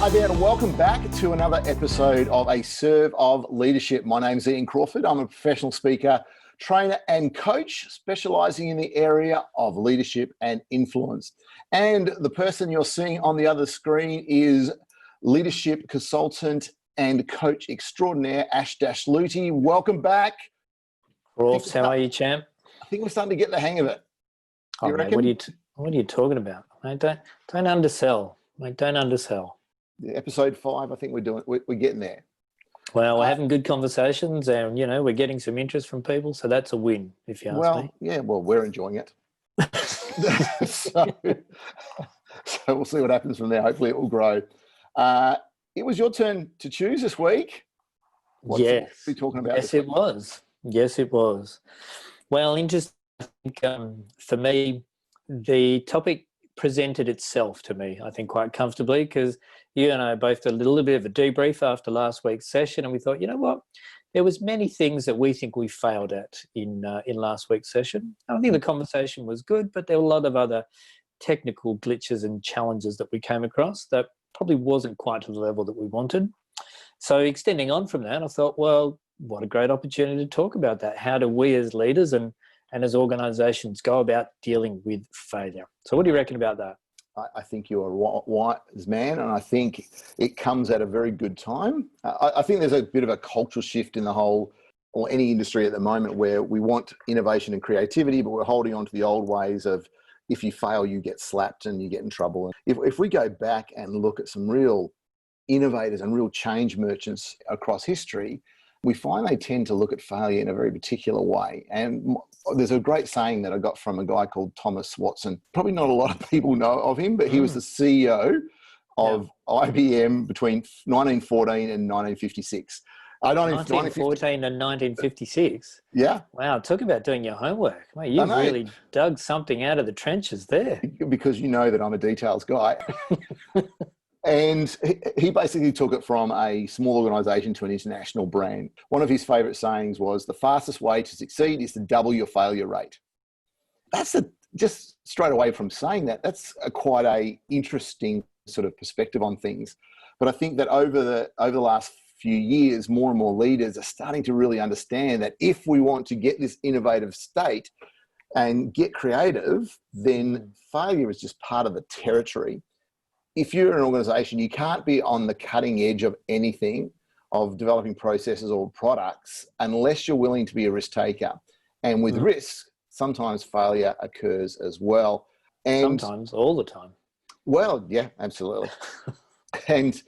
Hi there and welcome back to another episode of A Serve of Leadership. My name's Ian Crawford. I'm a professional speaker, trainer and coach specialising in the area of leadership and influence. And the person you're seeing on the other screen is leadership consultant and coach extraordinaire, Ash Luty. Welcome back. Rolfs, how are you, champ? I think we're starting to get the hang of it. Oh, mate, what are you talking about? Mate, don't undersell. Mate, don't undersell. Episode 5, I think we're getting there. Well, we're having good conversations and, we're getting some interest from people. So that's a win, if you ask me. Yeah, well, we're enjoying it. so we'll see what happens from there. Hopefully it will grow. It was your turn to choose this week. What are we talking about? Yes, it was. Yes, it was. Well, interesting. For me, the topic presented itself to me, I think, quite comfortably, because you and I both did a little bit of a debrief after last week's session, and we thought, you know what, there was many things that we think we failed at in last week's session. I think the conversation was good, but there were a lot of other technical glitches and challenges that we came across that probably wasn't quite to the level that we wanted. So extending on from that, I thought, well, what a great opportunity to talk about that. How do we as leaders and as organisations go about dealing with failure? So what do you reckon about that? I think you're a wise man, and I think it comes at a very good time. I think there's a bit of a cultural shift in the whole, or any industry at the moment, where we want innovation and creativity, but we're holding on to the old ways of, if you fail, you get slapped and you get in trouble. If we go back and look at some real innovators and real change merchants across history, we find they tend to look at failure in a very particular way. And there's a great saying that I got from a guy called Thomas Watson. Probably not a lot of people know of him, but he was the CEO of IBM between 1914 and 1956. 1914 and 1956? Yeah. Wow, talk about doing your homework. Mate, you've really dug something out of the trenches there. Because you know that I'm a details guy. And he basically took it from a small organisation to an international brand. One of his favourite sayings was, the fastest way to succeed is to double your failure rate. Just straight away from saying that, that's quite a interesting sort of perspective on things. But I think that over the last few years, more and more leaders are starting to really understand that if we want to get this innovative state and get creative, then failure is just part of the territory. If you're an organisation, you can't be on the cutting edge of anything, of developing processes or products, unless you're willing to be a risk taker. And with risk, sometimes failure occurs as well. And sometimes, all the time. Well, yeah, absolutely. And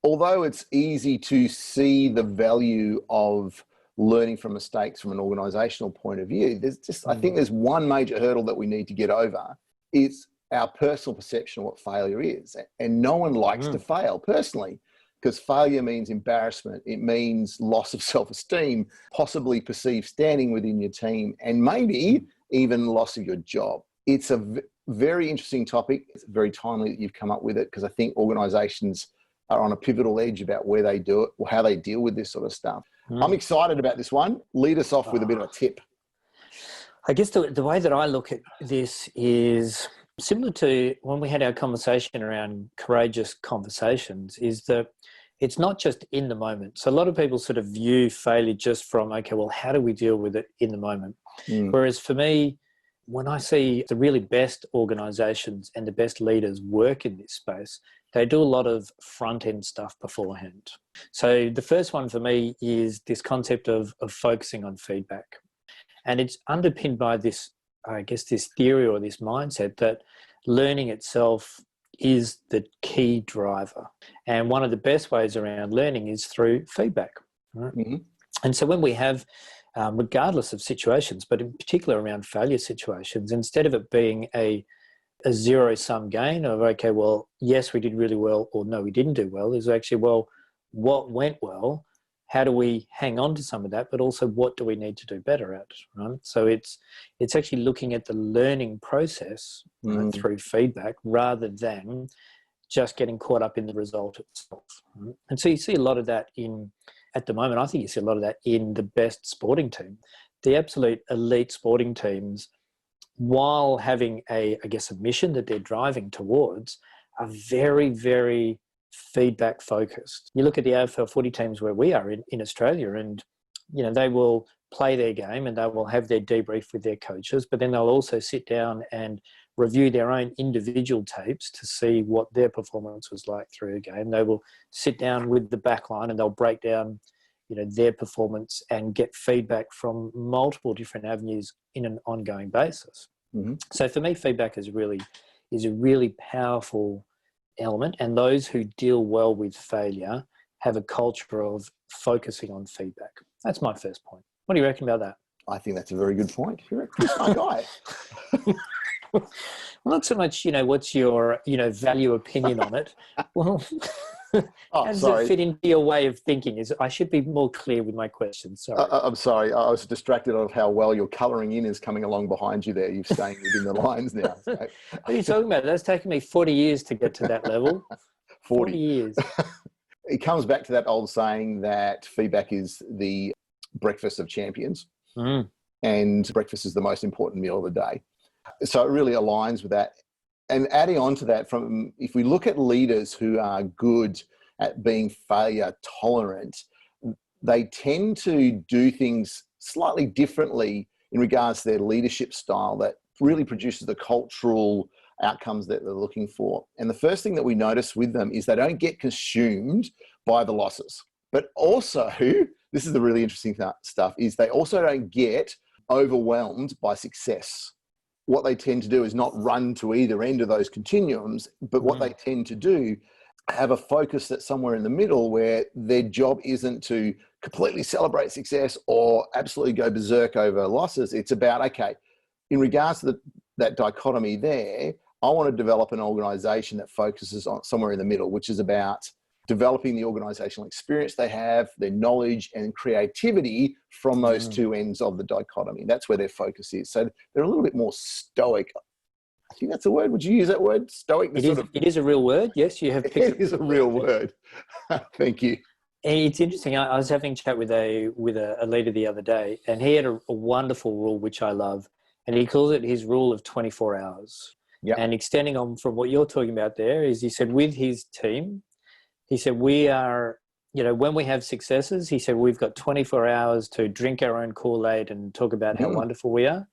although it's easy to see the value of learning from mistakes from an organisational point of view, I think there's one major hurdle that we need to get over. It's our personal perception of what failure is. And no one likes to fail personally, because failure means embarrassment. It means loss of self-esteem, possibly perceived standing within your team, and maybe even loss of your job. It's a very interesting topic. It's very timely that you've come up with it, because I think organisations are on a pivotal edge about where they do it or how they deal with this sort of stuff. I'm excited about this one. Lead us off with a bit of a tip. I guess the way that I look at this is similar to when we had our conversation around courageous conversations, is that it's not just in the moment. So a lot of people sort of view failure just from, okay, well, how do we deal with it in the moment? Whereas for me, when I see the really best organizations and the best leaders work in this space, they do a lot of front-end stuff beforehand. So the first one for me is this concept of focusing on feedback. And it's underpinned by this, I guess, this theory or this mindset that learning itself is the key driver. And one of the best ways around learning is through feedback. Right? And so when we have, regardless of situations, but in particular around failure situations, instead of it being a zero-sum game of, okay, well, yes, we did really well, or no, we didn't do well, is actually, well, what went well? How do we hang on to some of that, but also what do we need to do better at, right? So it's actually looking at the learning process through feedback rather than just getting caught up in the result itself. Right? And so you see a lot of that at the moment, I think you see a lot of that in the best sporting team. The absolute elite sporting teams, while having a mission that they're driving towards, are very, very feedback focused. You look at the AFL footy teams where we are in Australia, and they will play their game and they will have their debrief with their coaches, but then they'll also sit down and review their own individual tapes to see what their performance was like through a game. They will sit down with the back line and they'll break down their performance and get feedback from multiple different avenues in an ongoing basis. Mm-hmm. So for me, feedback is a really powerful element, and those who deal well with failure have a culture of focusing on feedback. That's my first point. What do you reckon about that? I think that's a very good point. You're a pretty smart guy. Well, not so much, what's your, value opinion on it. Well, how does it fit into your way of thinking? I should be more clear with my questions. Sorry. I'm sorry. I was distracted of how well your colouring in is coming along behind you there. You're staying within the lines now. So. What are you talking about? That's taken me 40 years to get to that level. 40 years. It comes back to that old saying that feedback is the breakfast of champions. And breakfast is the most important meal of the day. So it really aligns with that. And adding on to that, if we look at leaders who are good at being failure tolerant, they tend to do things slightly differently in regards to their leadership style that really produces the cultural outcomes that they're looking for. And the first thing that we notice with them is they don't get consumed by the losses. But also, this is the really interesting stuff, is they also don't get overwhelmed by success. What they tend to do is not run to either end of those continuums, but what they tend to do, have a focus that's somewhere in the middle where their job isn't to completely celebrate success or absolutely go berserk over losses. It's about, okay, in regards to that dichotomy there, I want to develop an organization that focuses on somewhere in the middle, which is about developing the organizational experience they have, their knowledge and creativity from those two ends of the dichotomy. That's where their focus is. So they're a little bit more stoic. I think that's a word. Would you use that word? Stoic? It is a real word. Yes, you have picked it. It is a real word. Thank you. And it's interesting. I was having a chat with a leader the other day, and he had a wonderful rule, which I love, and he calls it his rule of 24 hours. Yep. And extending on from what you're talking about there is, he said, with his team, he said, we are, when we have successes, he said, we've got 24 hours to drink our own Kool-Aid and talk about how wonderful we are.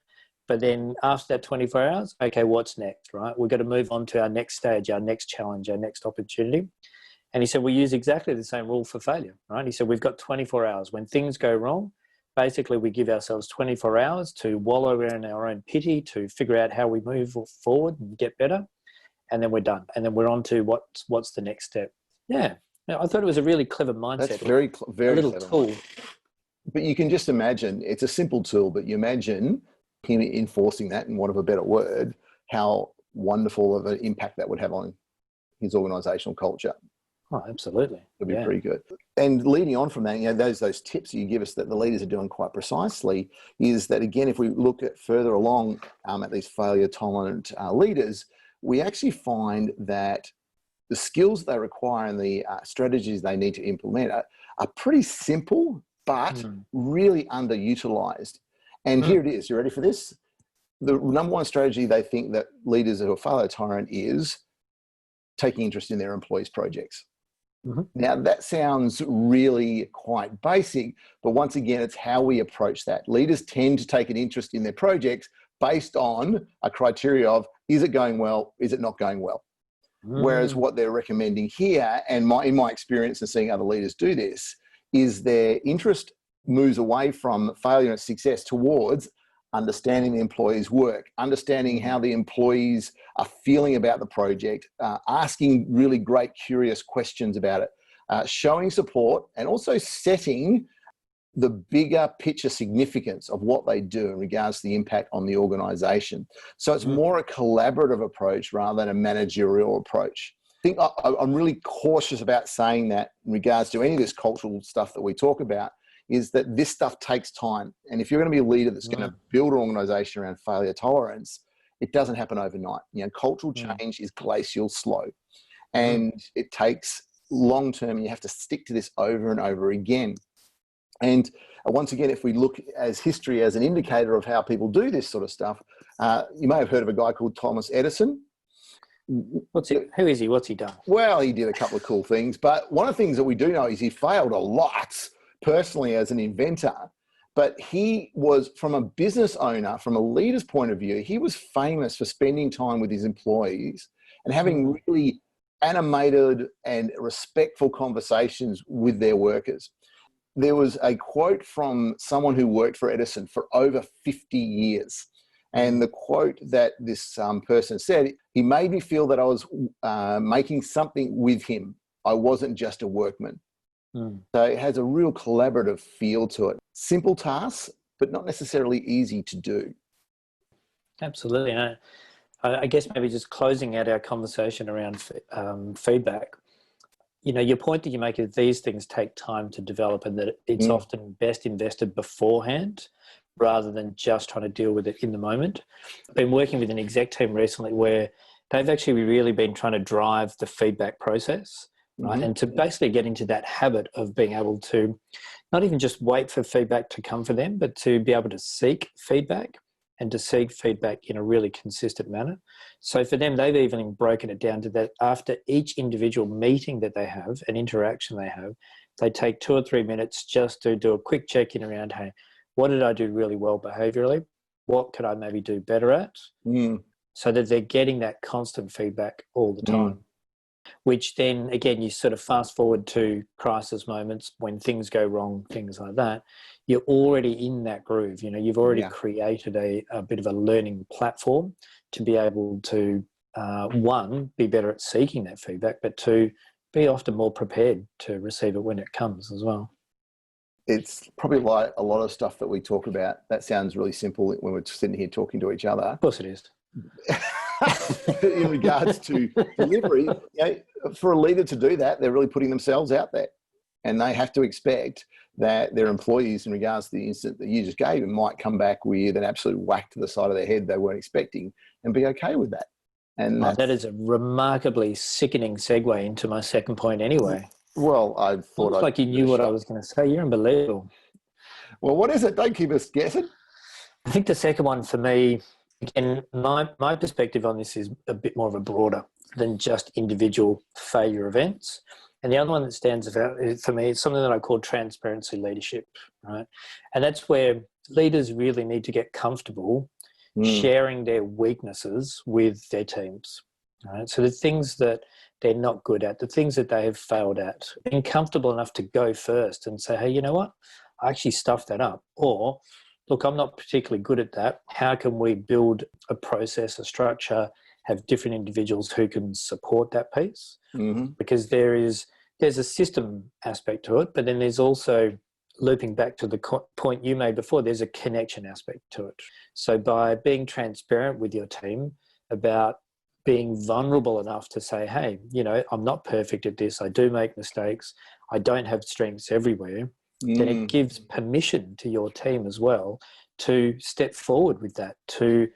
But then after that 24 hours, okay, what's next, right? We've got to move on to our next stage, our next challenge, our next opportunity. And he said, we use exactly the same rule for failure, right? He said, we've got 24 hours. When things go wrong, basically we give ourselves 24 hours to wallow in our own pity, to figure out how we move forward and get better. And then we're done. And then we're on to what's the next step. Yeah. I thought it was a really clever mindset. That's very a little clever tool. But you can just imagine, it's a simple tool, but you imagine him enforcing that, in want of a better word, how wonderful of an impact that would have on his organizational culture. Oh, absolutely. It'd be pretty good. And leading on from that, those tips you give us that the leaders are doing quite precisely is that, again, if we look at further along at these failure tolerant leaders, we actually find that the skills they require and the strategies they need to implement are pretty simple, but really underutilized. And here it is. You ready for this? The number one strategy they think that leaders who are failure tolerant is taking interest in their employees' projects. Now, that sounds really quite basic, but once again, it's how we approach that. Leaders tend to take an interest in their projects based on a criteria of, is it going well? Is it not going well? Whereas what they're recommending here, and in my experience and seeing other leaders do this, is their interest moves away from failure and success towards understanding the employee's work, understanding how the employees are feeling about the project, asking really great, curious questions about it, showing support, and also setting the bigger picture significance of what they do in regards to the impact on the organization. So it's more a collaborative approach rather than a managerial approach. I think I'm really cautious about saying that in regards to any of this cultural stuff that we talk about, is that this stuff takes time. And if you're going to be a leader that's going to build an organization around failure tolerance, it doesn't happen overnight. Cultural change is glacial slow, and it takes long term. You have to stick to this over and over again. And once again, if we look as history as an indicator of how people do this sort of stuff, you may have heard of a guy called Thomas Edison. Who is he? What's he done? Well, he did a couple of cool things, but one of the things that we do know is he failed a lot personally as an inventor. But he was, from a business owner, from a leader's point of view, he was famous for spending time with his employees and having really animated and respectful conversations with their workers. There was a quote from someone who worked for Edison for over 50 years. And the quote that this person said, he made me feel that I was making something with him. I wasn't just a workman. So it has a real collaborative feel to it. Simple tasks, but not necessarily easy to do. Absolutely. And I guess maybe just closing out our conversation around feedback, you know, your point that you make is these things take time to develop and that it's often best invested beforehand rather than just trying to deal with it in the moment. I've been working with an exec team recently where they've actually really been trying to drive the feedback process. Right. And to basically get into that habit of being able to not even just wait for feedback to come for them, but to be able to seek feedback and to seek feedback in a really consistent manner. So for them, they've even broken it down to that after each individual meeting that they have, an interaction they have, they take 2 or 3 minutes just to do a quick check-in around, hey, what did I do really well behaviorally? What could I maybe do better at? So that they're getting that constant feedback all the time. Which then, again, you sort of fast forward to crisis moments when things go wrong, things like that. You're already in that groove. You know, you've already created a bit of a learning platform to be able to, one, be better at seeking that feedback, but two, be often more prepared to receive it when it comes as well. It's probably like a lot of stuff that we talk about. That sounds really simple when we're sitting here talking to each other. Of course it is. In regards to delivery, you know, for a leader to do that, they're really putting themselves out there, and they have to expect that their employees, in regards to the incident that you just gave them, might come back with an absolute whack to the side of their head they weren't expecting, and be okay with that. And that is a remarkably sickening segue into my second point anyway. Well, I thought looks like you knew what I was going to say. You're unbelievable. Well, what is it? Don't keep us guessing. I think the second one for me, again, my perspective on this is a bit more of a broader than just individual failure events. And the other one that stands out for me is something that I call transparency leadership, right? And that's where leaders really need to get comfortable sharing their weaknesses with their teams, right? So the things that they're not good at, the things that they have failed at, being comfortable enough to go first and say, hey, you know what? I actually stuffed that up. Or, look, I'm not particularly good at that. How can we build a process, a structure, have different individuals who can support that piece? Because there's a system aspect to it, but then there's also, looping back to the point you made before, there's a connection aspect to it. So by being transparent with your team about being vulnerable enough to say, hey, you know, I'm not perfect at this. I do make mistakes. I don't have strengths everywhere. Then it gives permission to your team as well to step forward with that, to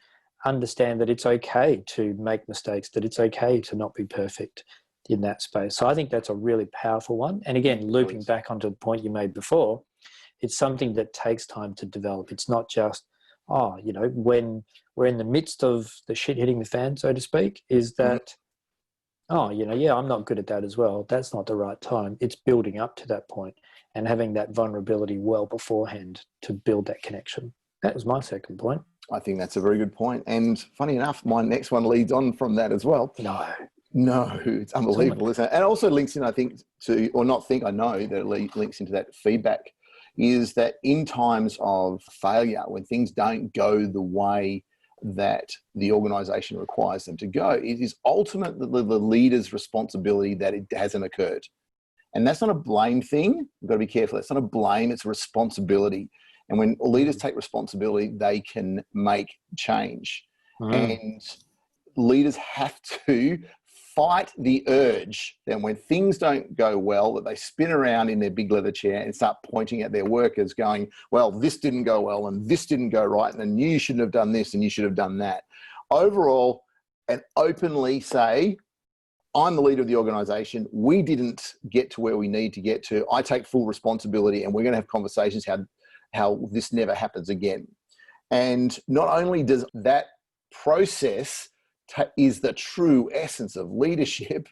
understand that it's okay to make mistakes, that it's okay to not be perfect in that space. So I think that's a really powerful one. And again, looping back onto the point you made before, it's something that takes time to develop. It's not just, you know, when we're in the midst of the shit hitting the fan, so to speak, is that, you know, yeah, I'm not good at that as well. That's not the right time. It's building up to that point and having that vulnerability well beforehand to build that connection. That was my second point. I think that's a very good point. And funny enough, my next one leads on from that as well. No, it's unbelievable, isn't it? And also links in, I think, to, or not think, I know that it links into that feedback, is that in times of failure, when things don't go the way that the organisation requires them to go, it is ultimately the leader's responsibility that it hasn't occurred. And that's not a blame thing. You've got to be careful. It's not a blame, it's a responsibility. And when leaders take responsibility, they can make change. And leaders have to fight the urge that when things don't go well, that they spin around in their big leather chair and start pointing at their workers going, well, this didn't go well and this didn't go right and then you shouldn't have done this and you should have done that. Overall, and openly say, I'm the leader of the organisation. We didn't get to where we need to get to. I take full responsibility and we're going to have conversations how this never happens again. And not only does that process is the true essence of leadership,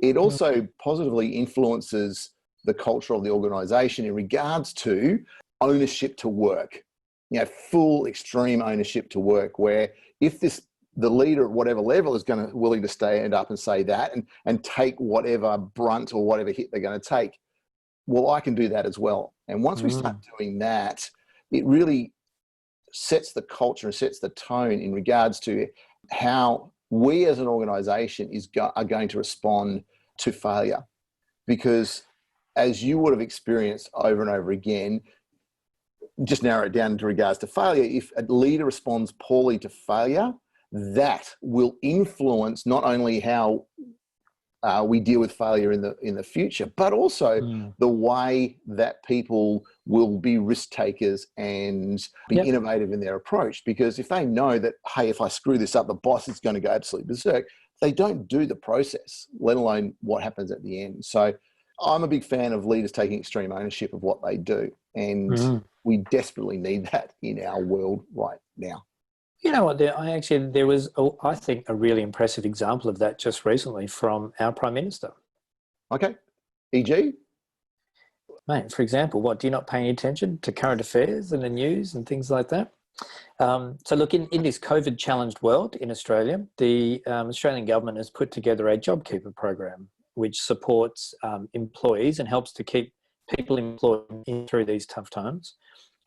it also positively influences the culture of the organization in regards to ownership to work. You know, full extreme ownership to work, where if the leader at whatever level is willing to stand up and say that and take whatever brunt or whatever hit they're going to take, well, I can do that as well. And once we start doing that, it really sets the culture and sets the tone in regards to how we as an organization are going to respond to failure. Because as you would have experienced over and over again, just narrow it down into regards to failure, if a leader responds poorly to failure, that will influence not only how we deal with failure in the future, but also the way that people will be risk takers and be innovative in their approach. Because if they know that, hey, if I screw this up, the boss is going to go absolutely berserk, they don't do the process, let alone what happens at the end. So I'm a big fan of leaders taking extreme ownership of what they do. And we desperately need that in our world right now. You know what? There was, I think, a really impressive example of that just recently from our Prime Minister. Okay. E.g.? Mate, for example, do you not pay any attention to current affairs and the news and things like that? So look, in this COVID-challenged world in Australia, the Australian government has put together a JobKeeper program, which supports employees and helps to keep people employed through these tough times.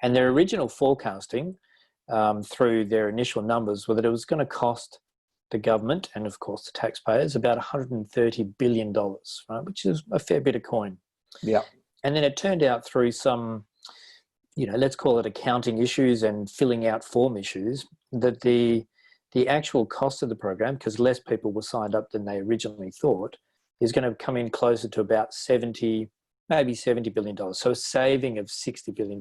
And their original forecasting through their initial numbers were that it was going to cost the government and, of course, the taxpayers about $130 billion, right, which is a fair bit of coin. Yeah. And then it turned out through some, let's call it accounting issues and filling out form issues, that the actual cost of the program, because less people were signed up than they originally thought, is going to come in closer to about maybe $70 billion. So a saving of $60 billion.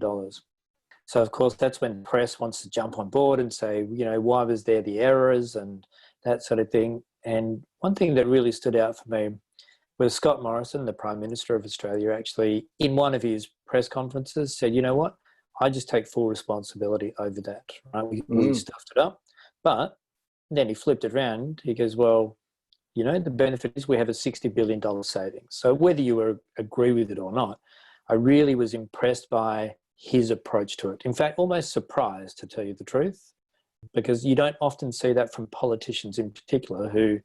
So, of course, that's when the press wants to jump on board and say, why was there the errors and that sort of thing. And one thing that really stood out for me was Scott Morrison, the Prime Minister of Australia, actually, in one of his press conferences said, you know what, I just take full responsibility over that. Right? We stuffed it up. But then he flipped it around. He goes, well, the benefit is we have a $60 billion savings. So whether you agree with it or not, I really was impressed by his approach to it. In fact, almost surprised, to tell you the truth, because you don't often see that from politicians in particular, who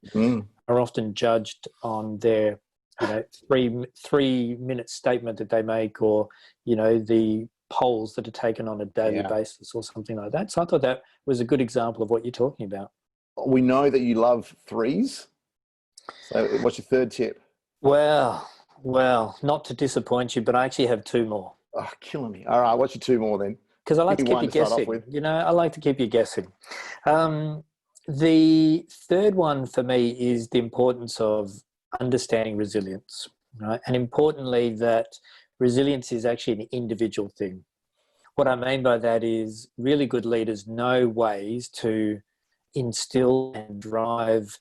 are often judged on their 3-minute statement that they make, or the polls that are taken on a daily basis or something like that. So I thought that was a good example of what you're talking about. We know that you love threes. So what's your third tip? Well, not to disappoint you, but I actually have two more. Oh, killing me. All right, what's your two more then? Because I like to keep you guessing. I like to keep you guessing. The third one for me is the importance of understanding resilience, right? And importantly, that resilience is actually an individual thing. What I mean by that is really good leaders know ways to instill and drive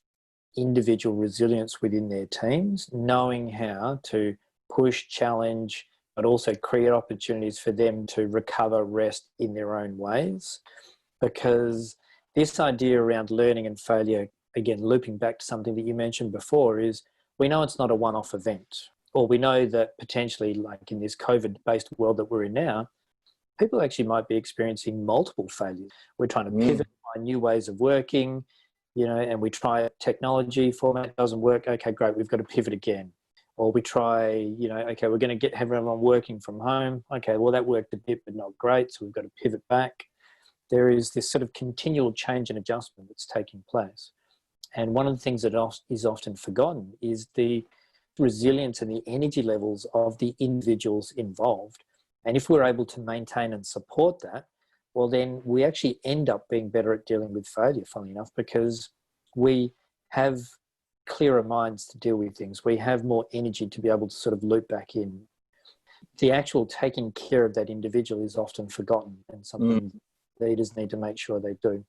individual resilience within their teams, knowing how to push, challenge, but also create opportunities for them to recover, rest in their own ways. Because this idea around learning and failure, again, looping back to something that you mentioned before, is we know it's not a one-off event, or we know that potentially, like in this COVID-based world that we're in now, people actually might be experiencing multiple failures. We're trying to pivot, find new ways of working, and we try technology format, doesn't work. Okay, great, we've got to pivot again. Or we try, okay, we're going to have everyone working from home. Okay, well, that worked a bit, but not great, so we've got to pivot back. There is this sort of continual change and adjustment that's taking place. And one of the things that is often forgotten is the resilience and the energy levels of the individuals involved. And if we're able to maintain and support that, well, then we actually end up being better at dealing with failure, funnily enough, because we have clearer minds to deal with things. We have more energy to be able to sort of loop back in. The actual taking care of that individual is often forgotten, and something leaders need to make sure they do.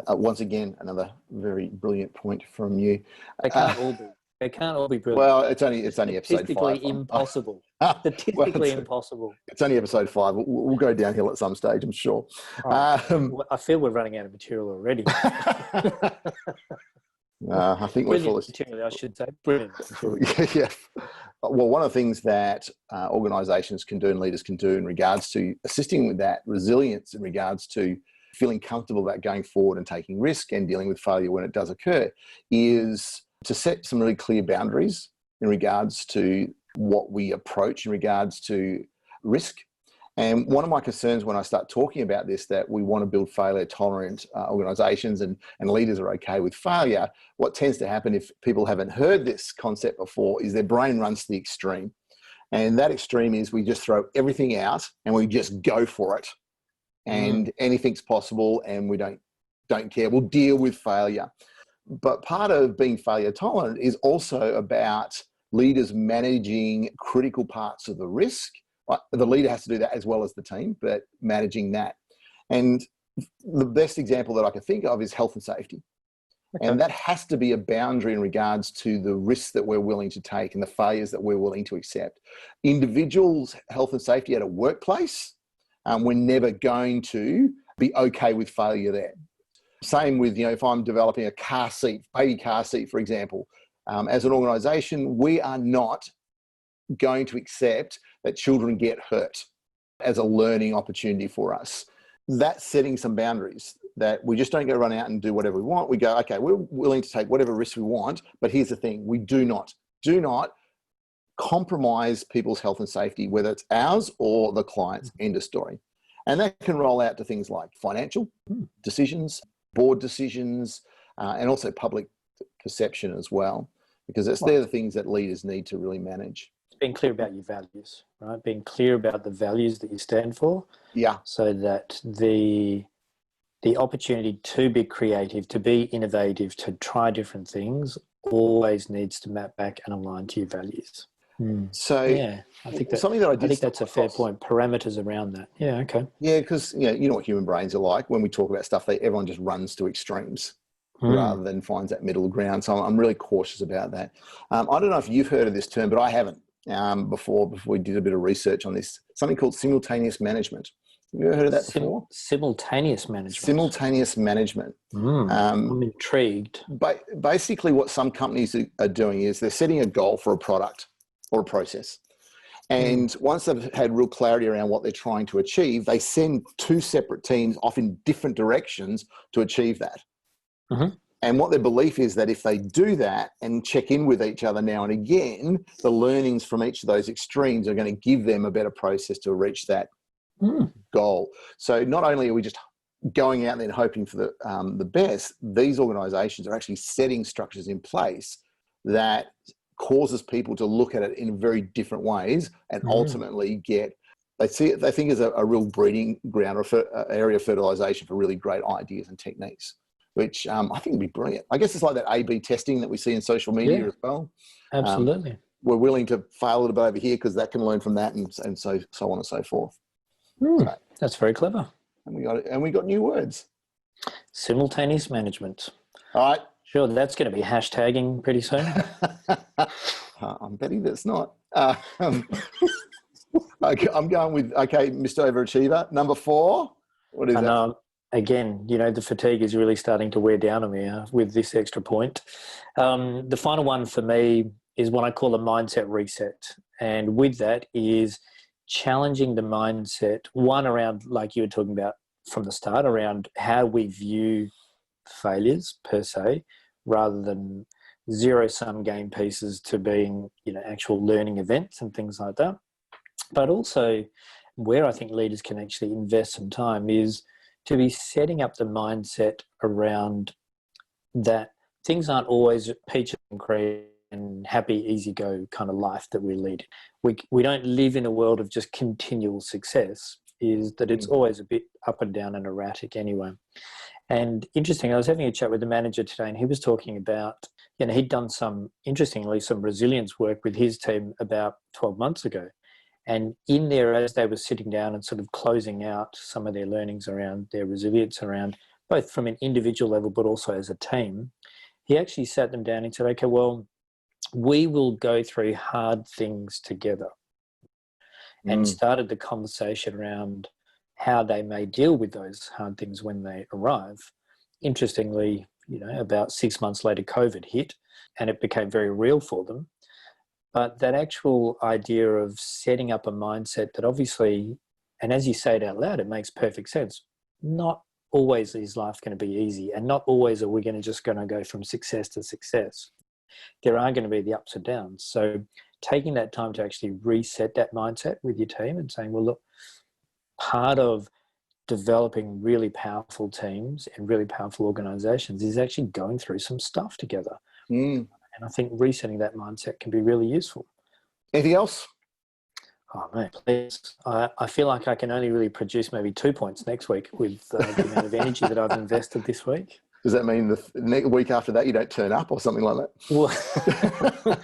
Once again, another very brilliant point from you. They can't all be. They can't all be brilliant. Well, it's only episode 5. Statistically impossible. Well, Statistically impossible. It's only episode 5. We'll go downhill at some stage, I'm sure. Right. I feel we're running out of material already. I think we're full of material, I should say. Brilliant. Yeah. Well, one of the things that organisations can do and leaders can do in regards to assisting with that resilience, in regards to feeling comfortable about going forward and taking risk and dealing with failure when it does occur, is to set some really clear boundaries in regards to what we approach in regards to risk. And one of my concerns when I start talking about this, that we want to build failure tolerant organisations and leaders are okay with failure, what tends to happen if people haven't heard this concept before is their brain runs to the extreme. And that extreme is we just throw everything out and we just go for it. And anything's possible and we don't care. We'll deal with failure. But part of being failure tolerant is also about leaders managing critical parts of the risk. The leader has to do that as well as the team, but managing that. And the best example that I can think of is health and safety. Okay. And that has to be a boundary in regards to the risks that we're willing to take and the failures that we're willing to accept. Individuals' health and safety at a workplace, we're never going to be okay with failure there. Same with, if I'm developing a car seat, baby car seat, for example, as an organisation, we are not going to accept that children get hurt as a learning opportunity for us. That's setting some boundaries, that we just don't go run out and do whatever we want. We go, okay, we're willing to take whatever risks we want, but here's the thing, we do not compromise people's health and safety, whether it's ours or the client's. End of story. And that can roll out to things like financial decisions, board decisions, and also public perception as well, because they're the things that leaders need to really manage. Being clear about your values, right? Being clear about the values that you stand for. Yeah. So that the opportunity to be creative, to be innovative, to try different things always needs to map back and align to your values. So yeah, I think that's a fair point. Parameters around that. Yeah. Okay. Yeah, because you know what human brains are like. When we talk about stuff, everyone just runs to extremes rather than finds that middle ground. So I'm really cautious about that. I don't know if you've heard of this term, but I haven't before we did a bit of research on this. Something called simultaneous management. Have you ever heard of that before? Simultaneous management. Simultaneous management. I'm intrigued. Basically, what some companies are doing is they're setting a goal for a product or a process. And once they've had real clarity around what they're trying to achieve, they send two separate teams off in different directions to achieve that. And what their belief is that if they do that and check in with each other now and again, the learnings from each of those extremes are going to give them a better process to reach that goal. So not only are we just going out there and hoping for the best, these organizations are actually setting structures in place that causes people to look at it in very different ways and ultimately they think is a real breeding ground or area of fertilization for really great ideas and techniques, which I think would be brilliant. I guess it's like that A/B testing that we see in social media as well. Absolutely. We're willing to fail a little bit over here because that can learn from that, and so on and so forth. So, that's very clever. And we got new words. Simultaneous management. All right. Sure, that's going to be hashtagging pretty soon. I'm betting that's not. Okay, I'm going with, Mr. Overachiever. Number 4. What is that? Again, the fatigue is really starting to wear down on me with this extra point. The final one for me is what I call a mindset reset. And with that is challenging the mindset, one around, like you were talking about from the start, around how we view failures per se, rather than zero-sum game pieces to being, actual learning events and things like that. But also where I think leaders can actually invest some time is to be setting up the mindset around that things aren't always peaches and cream and happy, easy go kind of life that we lead. We don't live in a world of just continual success, is that it's always a bit up and down and erratic anyway. And interesting, I was having a chat with the manager today and he was talking about, he'd done some resilience work with his team about 12 months ago. And in there, as they were sitting down and sort of closing out some of their learnings around their resilience, around both from an individual level, but also as a team, he actually sat them down and said, okay, well, we will go through hard things together, and started the conversation around how they may deal with those hard things when they arrive. Interestingly, about 6 months later, COVID hit and it became very real for them. But that actual idea of setting up a mindset that obviously, and as you say it out loud, it makes perfect sense. Not always is life going to be easy, and not always are we going to go from success to success. There are going to be the ups and downs. So taking that time to actually reset that mindset with your team and saying, well, look, part of developing really powerful teams and really powerful organizations is actually going through some stuff together. And I think resetting that mindset can be really useful. Anything else? Oh, man, please. I feel like I can only really produce maybe 2 points next week with the amount of energy that I've invested this week. Does that mean the next week after that you don't turn up or something like that? Well,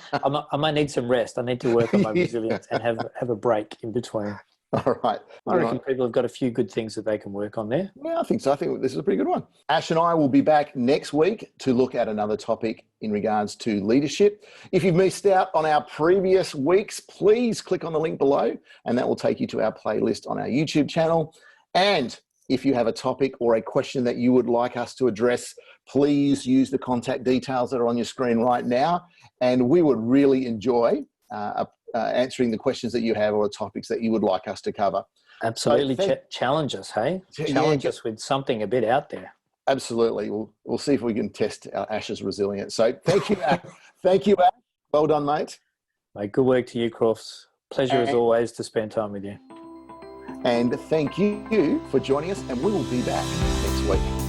I might need some rest. I need to work on my resilience and have a break in between. All right. I reckon people have got a few good things that they can work on there. Yeah, I think so. I think this is a pretty good one. Ash and I will be back next week to look at another topic in regards to leadership. If you've missed out on our previous weeks, please click on the link below and that will take you to our playlist on our YouTube channel. And if you have a topic or a question that you would like us to address, please use the contact details that are on your screen right now. And we would really enjoy answering the questions that you have or topics that you would like us to cover. Absolutely. Challenge us, hey? Challenge us with something a bit out there. Absolutely. We'll see if we can test our Ash's resilience. So thank you, Ash. Thank you, Ash. Well done, mate. Mate, good work to you, Crofts. Pleasure as always to spend time with you. And thank you for joining us, and we will be back next week.